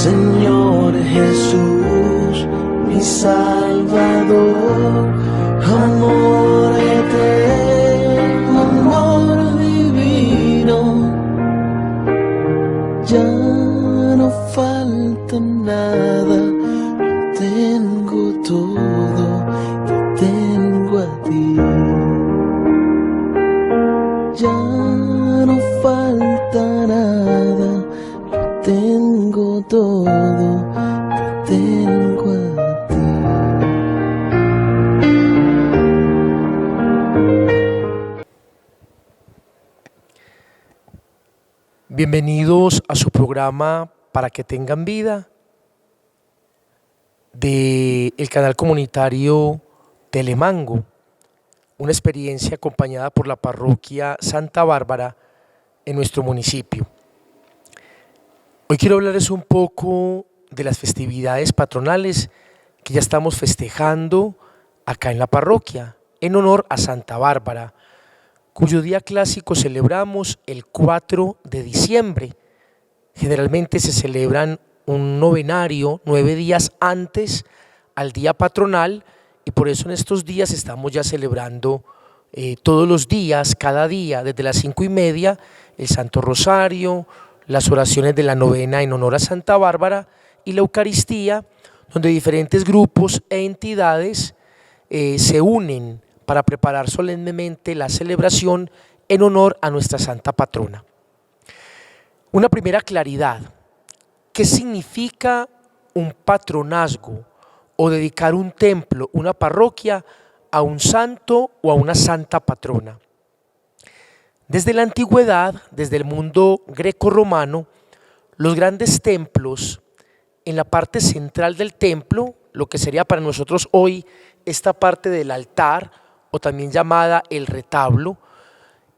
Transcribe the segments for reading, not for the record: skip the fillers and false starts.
Señor Jesús, mi Salvador, amor eterno, amor divino, ya no falta nada, lo tengo todo, te tengo a ti. Ya no falta nada, lo tengo todo, te tengo a ti. Bienvenidos a su programa Para que tengan vida del canal comunitario Telemango, una experiencia acompañada por la parroquia Santa Bárbara en nuestro municipio. Hoy quiero hablarles un poco de las festividades patronales que ya estamos festejando acá en la parroquia, en honor a Santa Bárbara, cuyo día clásico celebramos el 4 de diciembre. Generalmente se celebran un novenario 9 días antes al día patronal, y por eso en estos días estamos ya celebrando todos los días, cada día, desde las 5:30, el Santo Rosario, las oraciones de la novena en honor a Santa Bárbara y la Eucaristía, donde diferentes grupos e entidades se unen para preparar solemnemente la celebración en honor a nuestra Santa Patrona. Una primera claridad: ¿qué significa un patronazgo o dedicar un templo, una parroquia, a un santo o a una santa patrona? Desde la antigüedad, desde el mundo greco-romano, los grandes templos, en la parte central del templo, lo que sería para nosotros hoy esta parte del altar, o también llamada el retablo,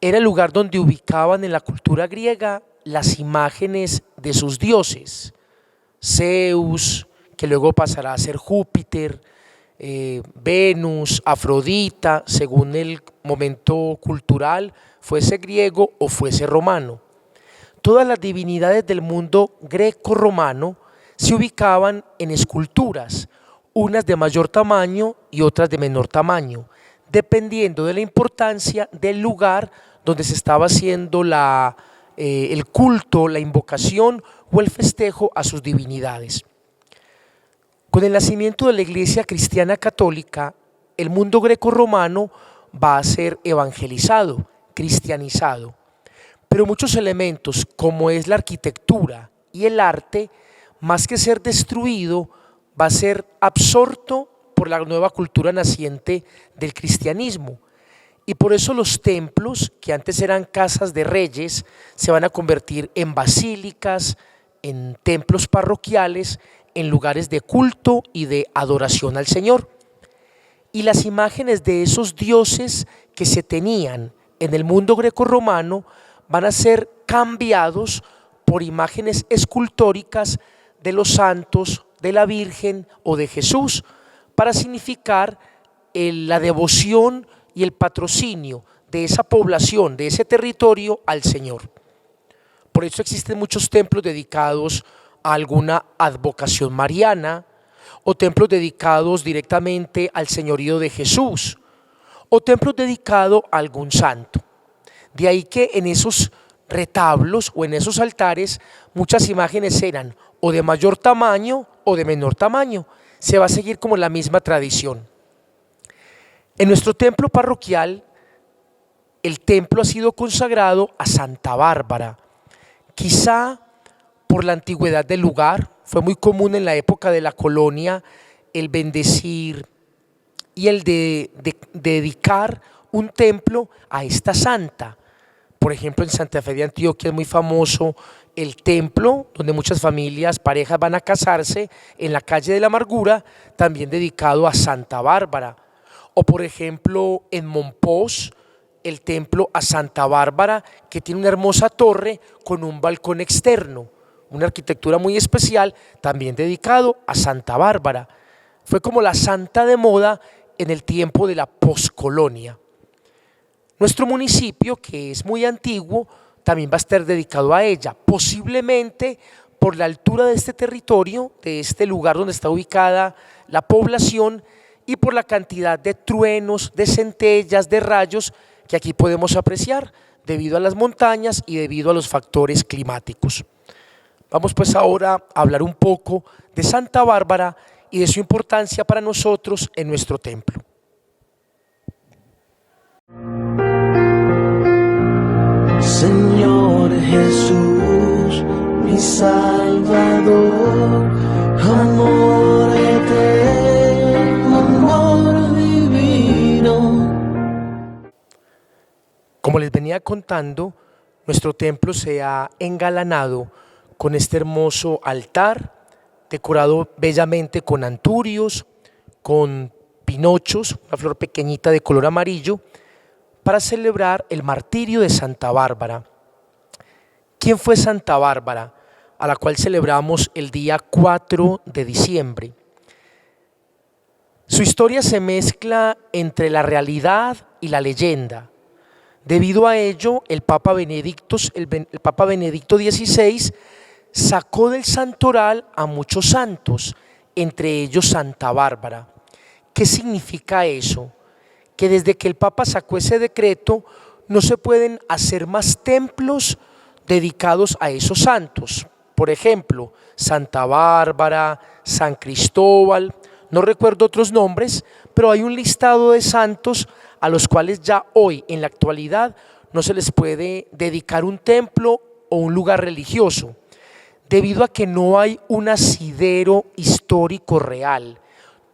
era el lugar donde ubicaban en la cultura griega las imágenes de sus dioses: Zeus, que luego pasará a ser Júpiter, Venus, Afrodita, según el momento cultural, fuese griego o fuese romano. Todas las divinidades del mundo greco-romano se ubicaban en esculturas, unas de mayor tamaño y otras de menor tamaño, dependiendo de la importancia del lugar donde se estaba haciendo el culto, la invocación o el festejo a sus divinidades. Con el nacimiento de la Iglesia Cristiana Católica, el mundo greco-romano va a ser evangelizado, cristianizado, pero muchos elementos, como es la arquitectura y el arte, más que ser destruido, va a ser absorto por la nueva cultura naciente del cristianismo. Y por eso los templos, que antes eran casas de reyes, se van a convertir en basílicas, en templos parroquiales, en lugares de culto y de adoración al Señor. Y las imágenes de esos dioses que se tenían en el mundo grecorromano van a ser cambiados por imágenes escultóricas de los santos, de la Virgen o de Jesús, para significar la devoción y el patrocinio de esa población, de ese territorio, al Señor. Por eso existen muchos templos dedicados a alguna advocación mariana, o templos dedicados directamente al señorío de Jesús, o templos dedicados a algún santo. De ahí que en esos retablos o en esos altares muchas imágenes eran o de mayor tamaño o de menor tamaño. Se va a seguir como la misma tradición. En nuestro templo parroquial, el templo ha sido consagrado a Santa Bárbara. Quizá por la antigüedad del lugar, fue muy común en la época de la colonia el bendecir y el de dedicar un templo a esta santa. Por ejemplo, en Santa Fe de Antioquia es muy famoso el templo donde muchas familias, parejas van a casarse, en la calle de la Amargura, también dedicado a Santa Bárbara. O por ejemplo en Monpós, el templo a Santa Bárbara, que tiene una hermosa torre con un balcón externo, una arquitectura muy especial, también dedicado a Santa Bárbara. Fue como la santa de moda en el tiempo de la poscolonia. Nuestro municipio, que es muy antiguo, también va a estar dedicado a ella, posiblemente por la altura de este territorio, de este lugar donde está ubicada la población, y por la cantidad de truenos, de centellas, de rayos que aquí podemos apreciar debido a las montañas y debido a los factores climáticos. Vamos pues ahora a hablar un poco de Santa Bárbara y de su importancia para nosotros en nuestro templo. Señor Jesús, mi Salvador, amor eterno, amor divino. Como les venía contando, nuestro templo se ha engalanado con este hermoso altar, decorado bellamente con anturios, con pinochos, una flor pequeñita de color amarillo, para celebrar el martirio de Santa Bárbara. ¿Quién fue Santa Bárbara? A la cual celebramos el día 4 de diciembre. Su historia se mezcla entre la realidad y la leyenda. Debido a ello, el Papa Benedicto XVI sacó del santoral a muchos santos, entre ellos Santa Bárbara. ¿Qué significa eso? Que desde que el Papa sacó ese decreto no se pueden hacer más templos dedicados a esos santos. Por ejemplo, Santa Bárbara, San Cristóbal, no recuerdo otros nombres, pero hay un listado de santos a los cuales ya hoy, en la actualidad, no se les puede dedicar un templo o un lugar religioso, debido a que no hay un asidero histórico real.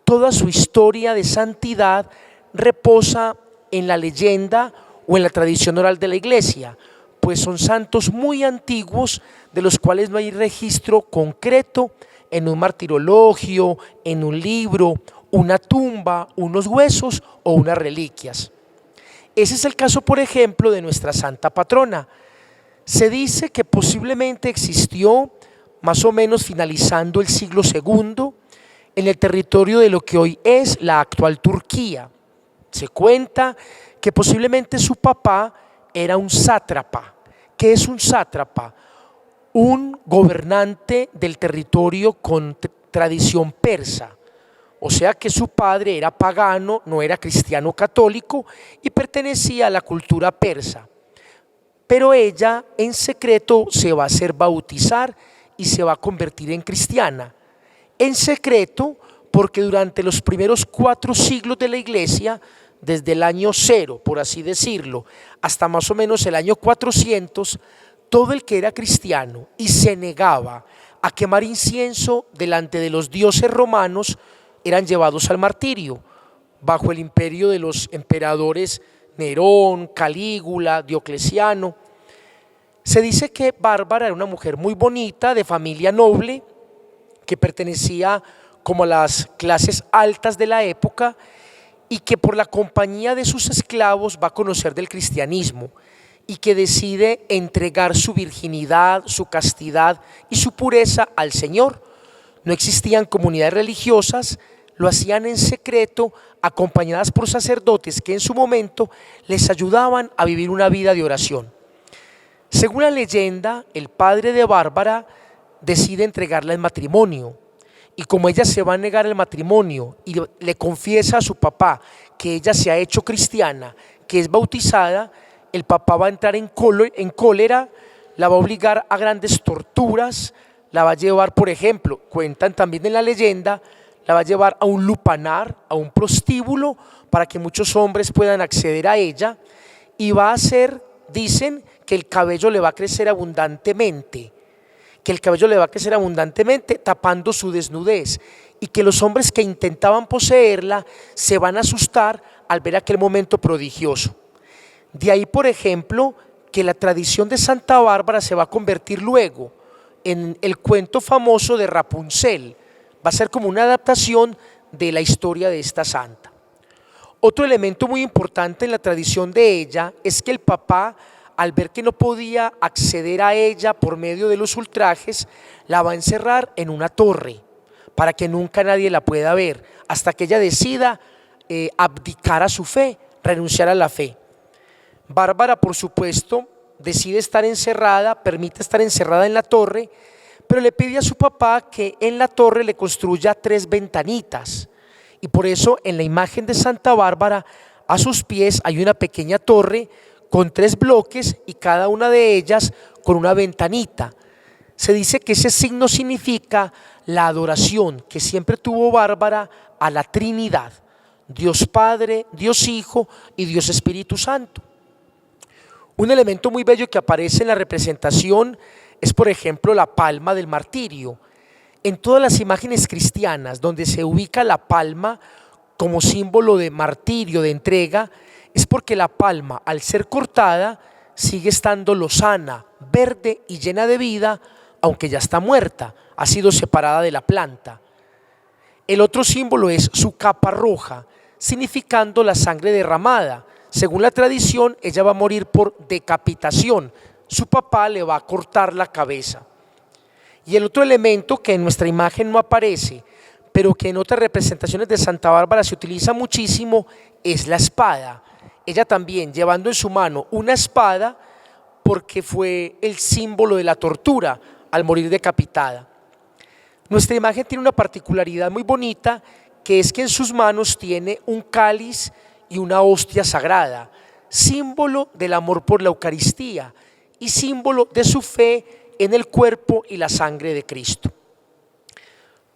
Toda su historia de santidad reposa en la leyenda o en la tradición oral de la Iglesia, pues son santos muy antiguos de los cuales no hay registro concreto en un martirologio, en un libro, una tumba, unos huesos o unas reliquias. Ese es el caso, por ejemplo, de nuestra santa patrona. Se dice que posiblemente existió más o menos finalizando el siglo II en el territorio de lo que hoy es la actual Turquía. Se cuenta que posiblemente su papá era un sátrapa. ¿Qué es un sátrapa? Un gobernante del territorio con tradición persa. O sea que su padre era pagano, no era cristiano católico y pertenecía a la cultura persa. Pero ella en secreto se va a hacer bautizar y se va a convertir en cristiana. En secreto, porque durante los primeros 4 siglos de la Iglesia, desde el año 0, por así decirlo, hasta más o menos el año 400, todo el que era cristiano y se negaba a quemar incienso delante de los dioses romanos eran llevados al martirio, bajo el imperio de los emperadores Nerón, Calígula, Diocleciano. Se dice que Bárbara era una mujer muy bonita, de familia noble, que pertenecía como a las clases altas de la época y que por la compañía de sus esclavos va a conocer del cristianismo y que decide entregar su virginidad, su castidad y su pureza al Señor. No existían comunidades religiosas, lo hacían en secreto, acompañadas por sacerdotes que en su momento les ayudaban a vivir una vida de oración. Según la leyenda, el padre de Bárbara decide entregarla en matrimonio. Y como ella se va a negar el matrimonio y le confiesa a su papá que ella se ha hecho cristiana, que es bautizada, el papá va a entrar en cólera, la va a obligar a grandes torturas, la va a llevar, por ejemplo, cuentan también en la leyenda, la va a llevar a un lupanar, a un prostíbulo, para que muchos hombres puedan acceder a ella, y va a hacer, dicen, que el cabello le va a crecer abundantemente, tapando su desnudez, y que los hombres que intentaban poseerla se van a asustar al ver aquel momento prodigioso. De ahí, por ejemplo, que la tradición de Santa Bárbara se va a convertir luego en el cuento famoso de Rapunzel. Va a ser como una adaptación de la historia de esta santa. Otro elemento muy importante en la tradición de ella es que el papá, al ver que no podía acceder a ella por medio de los ultrajes, la va a encerrar en una torre para que nunca nadie la pueda ver, hasta que ella decida abdicar a su fe, renunciar a la fe. Bárbara, por supuesto, decide estar encerrada, permite estar encerrada en la torre, pero le pide a su papá que en la torre le construya 3 ventanitas. Y por eso en la imagen de Santa Bárbara, a sus pies hay una pequeña torre con 3 bloques y cada una de ellas con una ventanita. Se dice que ese signo significa la adoración que siempre tuvo Bárbara a la Trinidad, Dios Padre, Dios Hijo y Dios Espíritu Santo. Un elemento muy bello que aparece en la representación es, por ejemplo, la palma del martirio. En todas las imágenes cristianas donde se ubica la palma como símbolo de martirio, de entrega, es porque la palma, al ser cortada, sigue estando lozana, verde y llena de vida, aunque ya está muerta, ha sido separada de la planta. El otro símbolo es su capa roja, significando la sangre derramada. Según la tradición, ella va a morir por decapitación. Su papá le va a cortar la cabeza. Y el otro elemento que en nuestra imagen no aparece, pero que en otras representaciones de Santa Bárbara se utiliza muchísimo, es la espada. Ella también llevando en su mano una espada porque fue el símbolo de la tortura al morir decapitada. Nuestra imagen tiene una particularidad muy bonita, que es que en sus manos tiene un cáliz y una hostia sagrada, símbolo del amor por la Eucaristía y símbolo de su fe en el cuerpo y la sangre de Cristo.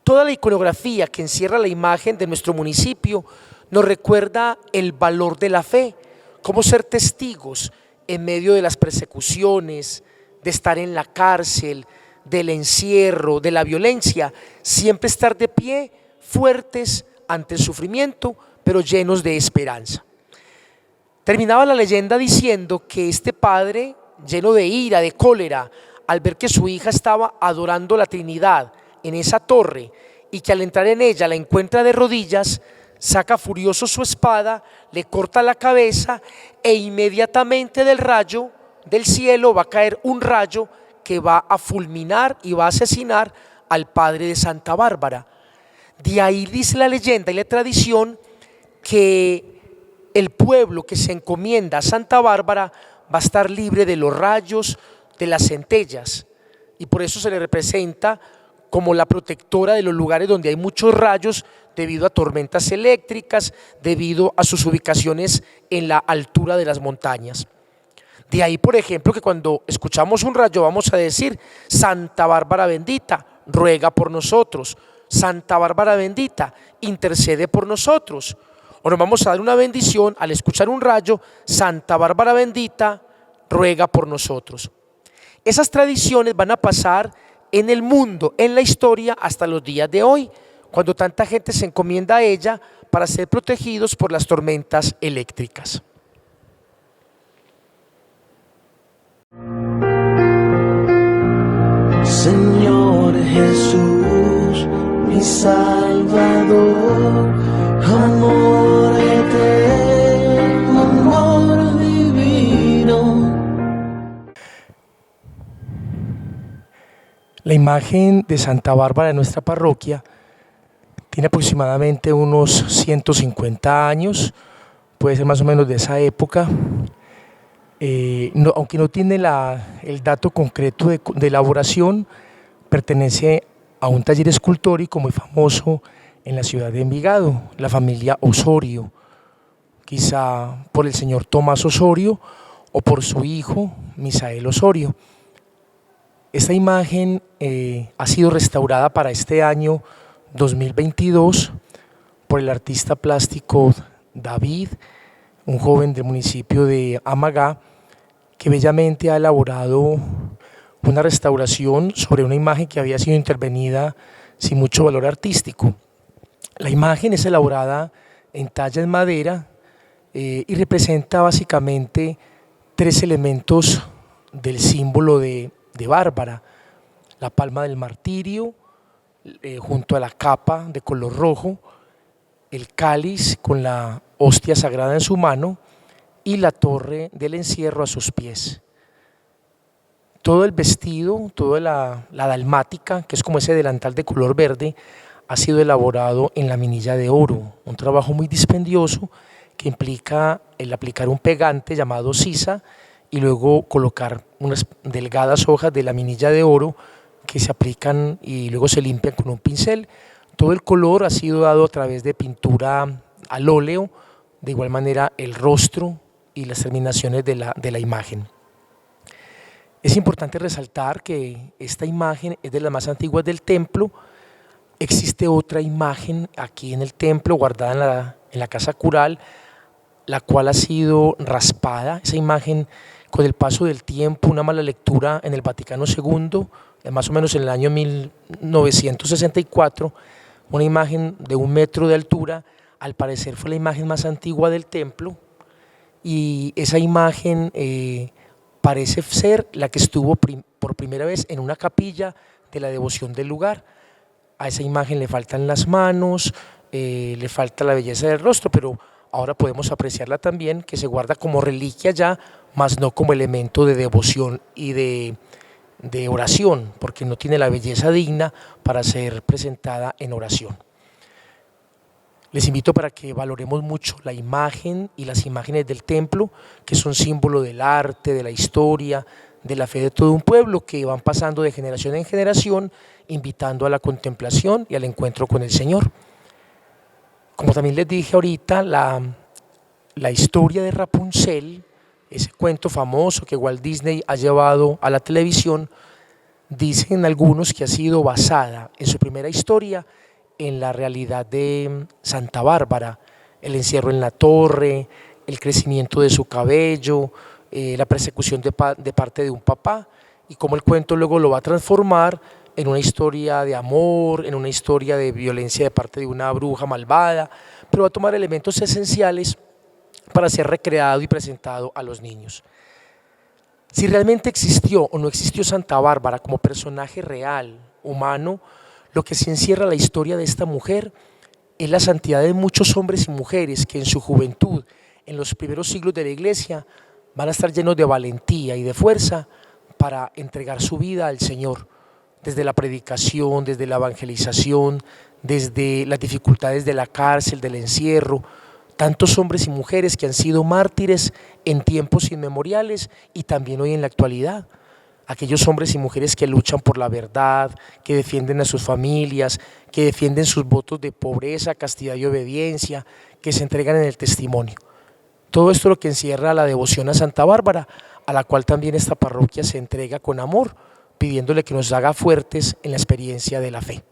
Toda la iconografía que encierra la imagen de nuestro municipio nos recuerda el valor de la fe, cómo ser testigos en medio de las persecuciones, de estar en la cárcel, del encierro, de la violencia, siempre estar de pie, fuertes ante el sufrimiento, pero llenos de esperanza. Terminaba la leyenda diciendo que este padre, lleno de ira, de cólera, al ver que su hija estaba adorando la Trinidad en esa torre y que al entrar en ella la encuentra de rodillas, saca furioso su espada, le corta la cabeza e inmediatamente del rayo del cielo va a caer un rayo que va a fulminar y va a asesinar al padre de Santa Bárbara. De ahí dice la leyenda y la tradición que el pueblo que se encomienda a Santa Bárbara va a estar libre de los rayos, de las centellas, y por eso se le representa como la protectora de los lugares donde hay muchos rayos debido a tormentas eléctricas, debido a sus ubicaciones en la altura de las montañas. De ahí, por ejemplo, que cuando escuchamos un rayo vamos a decir: Santa Bárbara bendita, ruega por nosotros. Santa Bárbara bendita, intercede por nosotros. O nos vamos a dar una bendición al escuchar un rayo: Santa Bárbara bendita, ruega por nosotros. Esas tradiciones van a pasar en el mundo, en la historia, hasta los días de hoy, cuando tanta gente se encomienda a ella para ser protegidos por las tormentas eléctricas. Señor Jesús, mi Salvador, amor eterno, amor divino. La imagen de Santa Bárbara de nuestra parroquia tiene aproximadamente unos 150 años, puede ser más o menos de esa época. Aunque no tiene el dato concreto de elaboración, pertenece a un taller escultórico muy famoso en la ciudad de Envigado, la familia Osorio, quizá por el señor Tomás Osorio o por su hijo Misael Osorio. Esta imagen ha sido restaurada para este año 2022 por el artista plástico David, un joven del municipio de Amagá, que bellamente ha elaborado una restauración sobre una imagen que había sido intervenida sin mucho valor artístico. La imagen es elaborada en talla en madera y representa básicamente 3 elementos del símbolo de Bárbara: la palma del martirio junto a la capa de color rojo, el cáliz con la hostia sagrada en su mano y la torre del encierro a sus pies. Todo el vestido, toda la dalmática, que es como ese delantal de color verde, ha sido elaborado en laminilla de oro, un trabajo muy dispendioso que implica el aplicar un pegante llamado sisa y luego colocar unas delgadas hojas de laminilla de oro que se aplican y luego se limpian con un pincel. Todo el color ha sido dado a través de pintura al óleo, de igual manera el rostro y las terminaciones de la imagen. Es importante resaltar que esta imagen es de las más antiguas del templo. Existe otra imagen aquí en el templo, guardada en la casa cural, la cual ha sido raspada. Esa imagen, con el paso del tiempo, una mala lectura en el Vaticano II, más o menos en el año 1964, una imagen de 1 metro de altura, al parecer fue la imagen más antigua del templo, y esa imagen parece ser la que estuvo por primera vez en una capilla de la devoción del lugar. A esa imagen le faltan las manos, le falta la belleza del rostro, pero ahora podemos apreciarla también, que se guarda como reliquia ya, más no como elemento de devoción y de oración, porque no tiene la belleza digna para ser presentada en oración. Les invito para que valoremos mucho la imagen y las imágenes del templo, que son símbolo del arte, de la historia, de la fe de todo un pueblo, que van pasando de generación en generación, invitando a la contemplación y al encuentro con el Señor. Como también les dije ahorita, la historia de Rapunzel, ese cuento famoso que Walt Disney ha llevado a la televisión, dicen algunos que ha sido basada en su primera historia en la realidad de Santa Bárbara, el encierro en la torre, el crecimiento de su cabello, la persecución de parte de un papá, y cómo el cuento luego lo va a transformar en una historia de amor, en una historia de violencia de parte de una bruja malvada, pero va a tomar elementos esenciales para ser recreado y presentado a los niños. Si realmente existió o no existió Santa Bárbara como personaje real, humano, lo que se encierra la historia de esta mujer es la santidad de muchos hombres y mujeres que en su juventud, en los primeros siglos de la Iglesia, van a estar llenos de valentía y de fuerza para entregar su vida al Señor, desde la predicación, desde la evangelización, desde las dificultades de la cárcel, del encierro. Tantos hombres y mujeres que han sido mártires en tiempos inmemoriales y también hoy en la actualidad. Aquellos hombres y mujeres que luchan por la verdad, que defienden a sus familias, que defienden sus votos de pobreza, castidad y obediencia, que se entregan en el testimonio. Todo esto es lo que encierra la devoción a Santa Bárbara, a la cual también esta parroquia se entrega con amor, pidiéndole que nos haga fuertes en la experiencia de la fe.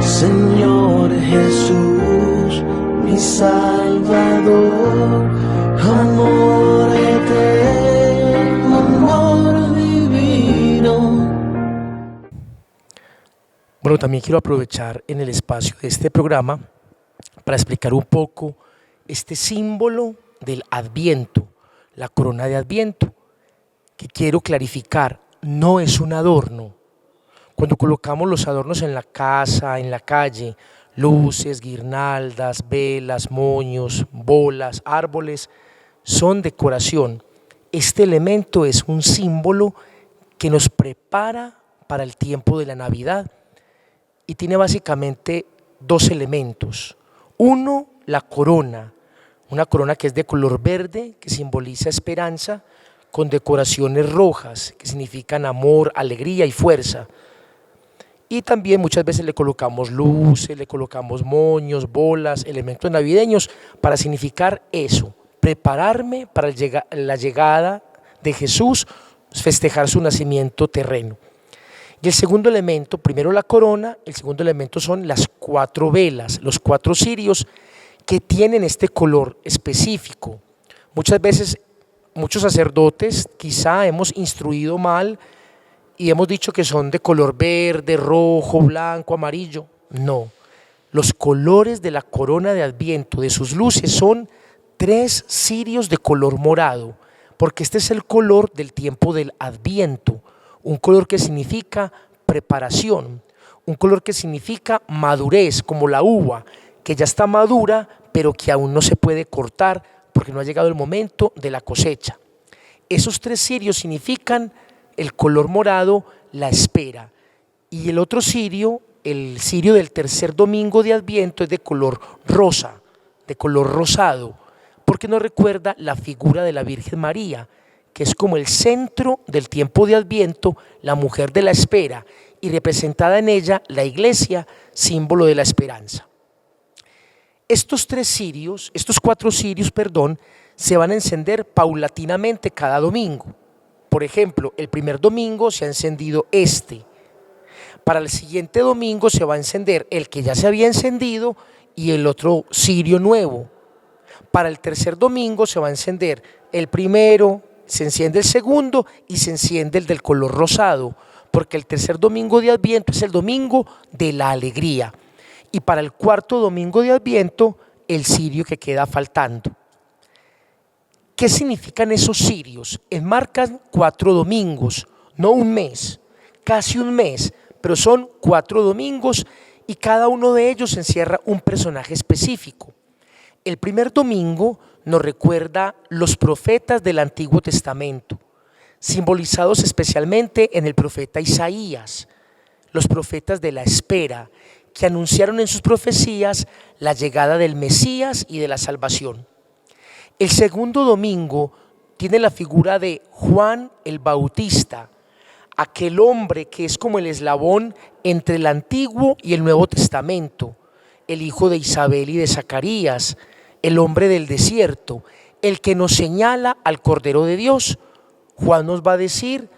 Señor Jesús, mi Salvador, amor eterno, amor divino. Bueno, también quiero aprovechar en el espacio de este programa para explicar un poco este símbolo del Adviento, la corona de Adviento, que quiero clarificar, no es un adorno. Cuando colocamos los adornos en la casa, en la calle, luces, guirnaldas, velas, moños, bolas, árboles, son decoración. Este elemento es un símbolo que nos prepara para el tiempo de la Navidad y tiene básicamente 2 elementos. Uno, la corona, una corona que es de color verde, que simboliza esperanza, con decoraciones rojas, que significan amor, alegría y fuerza. Y también muchas veces le colocamos luces, le colocamos moños, bolas, elementos navideños para significar eso, prepararme para la llegada de Jesús, festejar su nacimiento terreno. Y el segundo elemento, primero la corona, el segundo elemento son las 4 velas, los 4 cirios que tienen este color específico. Muchas veces, muchos sacerdotes quizá hemos instruido mal y hemos dicho que son de color verde, rojo, blanco, amarillo. No, los colores de la corona de Adviento, de sus luces, son 3 cirios de color morado, porque este es el color del tiempo del Adviento, un color que significa preparación, un color que significa madurez, como la uva, que ya está madura, pero que aún no se puede cortar porque no ha llegado el momento de la cosecha. Esos 3 cirios significan el color morado, la espera, y el otro cirio, el cirio del tercer domingo de Adviento, es de color rosa, de color rosado, porque nos recuerda la figura de la Virgen María, que es como el centro del tiempo de Adviento, la mujer de la espera, y representada en ella la iglesia, símbolo de la esperanza. Estos cuatro cirios, se van a encender paulatinamente cada domingo. Por ejemplo, el primer domingo se ha encendido este. Para el siguiente domingo se va a encender el que ya se había encendido y el otro cirio nuevo. Para el tercer domingo se va a encender el primero, se enciende el segundo y se enciende el del color rosado, porque el tercer domingo de Adviento es el domingo de la alegría. Y para el cuarto domingo de Adviento, el cirio que queda faltando. ¿Qué significan esos cirios? Enmarcan 4 domingos, no un mes, casi un mes, pero son 4 domingos y cada uno de ellos encierra un personaje específico. El primer domingo nos recuerda los profetas del Antiguo Testamento, simbolizados especialmente en el profeta Isaías, los profetas de la espera, que anunciaron en sus profecías la llegada del Mesías y de la salvación. El segundo domingo tiene la figura de Juan el Bautista, aquel hombre que es como el eslabón entre el Antiguo y el Nuevo Testamento, el hijo de Isabel y de Zacarías, el hombre del desierto, el que nos señala al Cordero de Dios. Juan nos va a decir: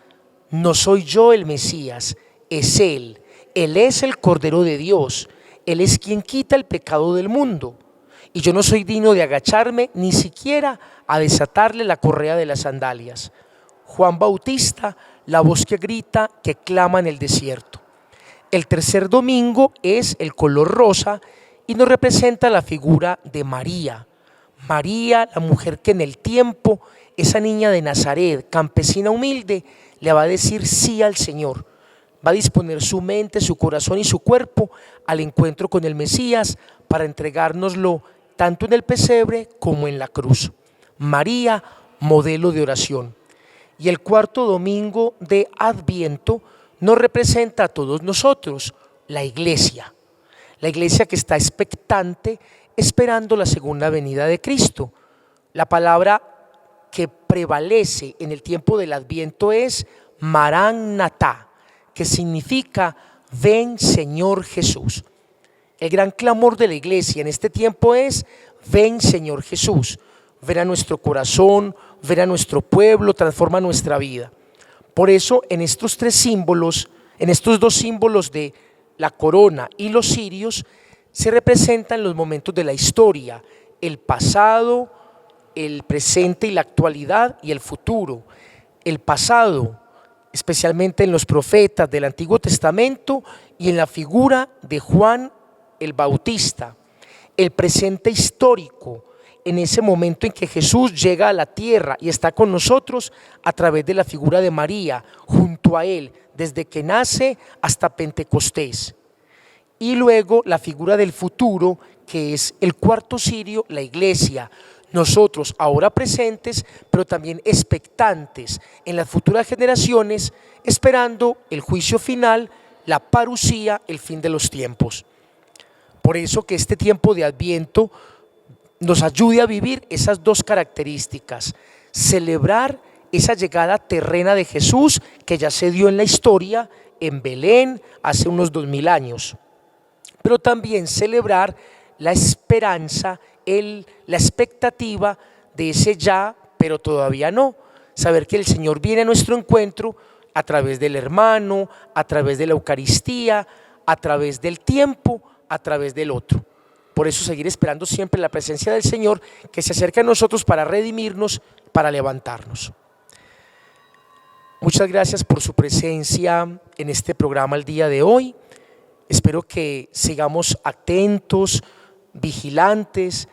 no soy yo el Mesías, es Él es el Cordero de Dios, Él es quien quita el pecado del mundo, y yo no soy digno de agacharme ni siquiera a desatarle la correa de las sandalias. Juan Bautista, la voz que grita, que clama en el desierto. El tercer domingo es el color rosa y nos representa la figura de María. María, la mujer que en el tiempo, esa niña de Nazaret, campesina humilde, le va a decir sí al Señor. Va a disponer su mente, su corazón y su cuerpo al encuentro con el Mesías para entregárnoslo tanto en el pesebre como en la cruz. María, modelo de oración. Y el cuarto domingo de Adviento nos representa a todos nosotros, la iglesia que está expectante, esperando la segunda venida de Cristo. La palabra que prevalece en el tiempo del Adviento es Maranatá, que significa ven Señor Jesús. El gran clamor de la iglesia en este tiempo es: ven Señor Jesús, ven a nuestro corazón, ven a nuestro pueblo, transforma nuestra vida. Por eso en estos 3 símbolos, en estos 2 símbolos de la corona y los cirios, se representan los momentos de la historia, el pasado, el presente y la actualidad y el futuro. El pasado, especialmente en los profetas del Antiguo Testamento y en la figura de Juan el Bautista. El presente histórico, en ese momento en que Jesús llega a la tierra y está con nosotros a través de la figura de María, junto a Él, desde que nace hasta Pentecostés. Y luego la figura del futuro, que es el cuarto cirio, la iglesia. Nosotros ahora presentes, pero también expectantes en las futuras generaciones, esperando el juicio final, la parusía, el fin de los tiempos. Por eso que este tiempo de Adviento nos ayude a vivir esas 2 características: celebrar esa llegada terrena de Jesús que ya se dio en la historia en Belén hace unos 2000 años, pero también celebrar la esperanza, la expectativa de ese ya, pero todavía no. Saber que el Señor viene a nuestro encuentro a través del hermano, a través de la Eucaristía, a través del tiempo, a través del otro. Por eso seguir esperando siempre la presencia del Señor que se acerca a nosotros para redimirnos, para levantarnos. Muchas gracias por su presencia en este programa el día de hoy. Espero que sigamos atentos, vigilantes,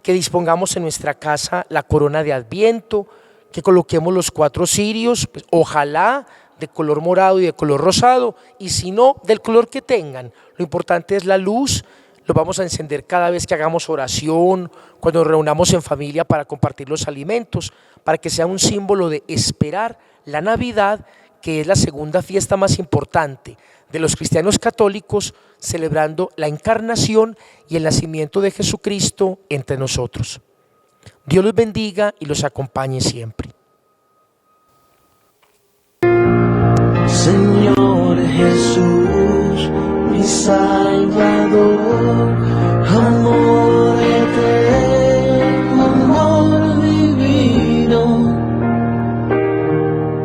que dispongamos en nuestra casa la corona de Adviento, que coloquemos los 4 cirios, pues, ojalá de color morado y de color rosado, y si no, del color que tengan. Lo importante es la luz. Lo vamos a encender cada vez que hagamos oración, cuando nos reunamos en familia para compartir los alimentos, para que sea un símbolo de esperar la Navidad, que es la segunda fiesta más importante de los cristianos católicos, celebrando la encarnación y el nacimiento de Jesucristo entre nosotros. Dios los bendiga y los acompañe siempre. Salvador, amor eterno, amor divino.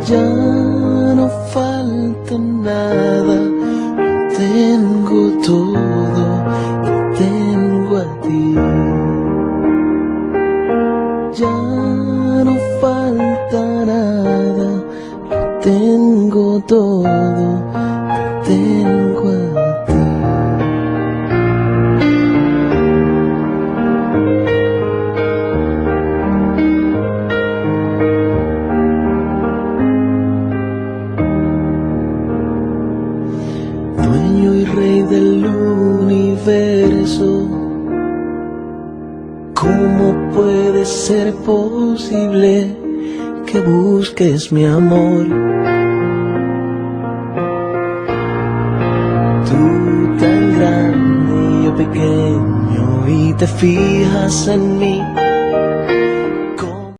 Ya no falta nada, tengo todo y tengo a ti. Ya no falta nada, tengo todo, tengo a ti. Dueño y rey del universo, ¿cómo puede ser posible que busques mi amor? Tú tan grande y yo pequeño y te fijas en mí.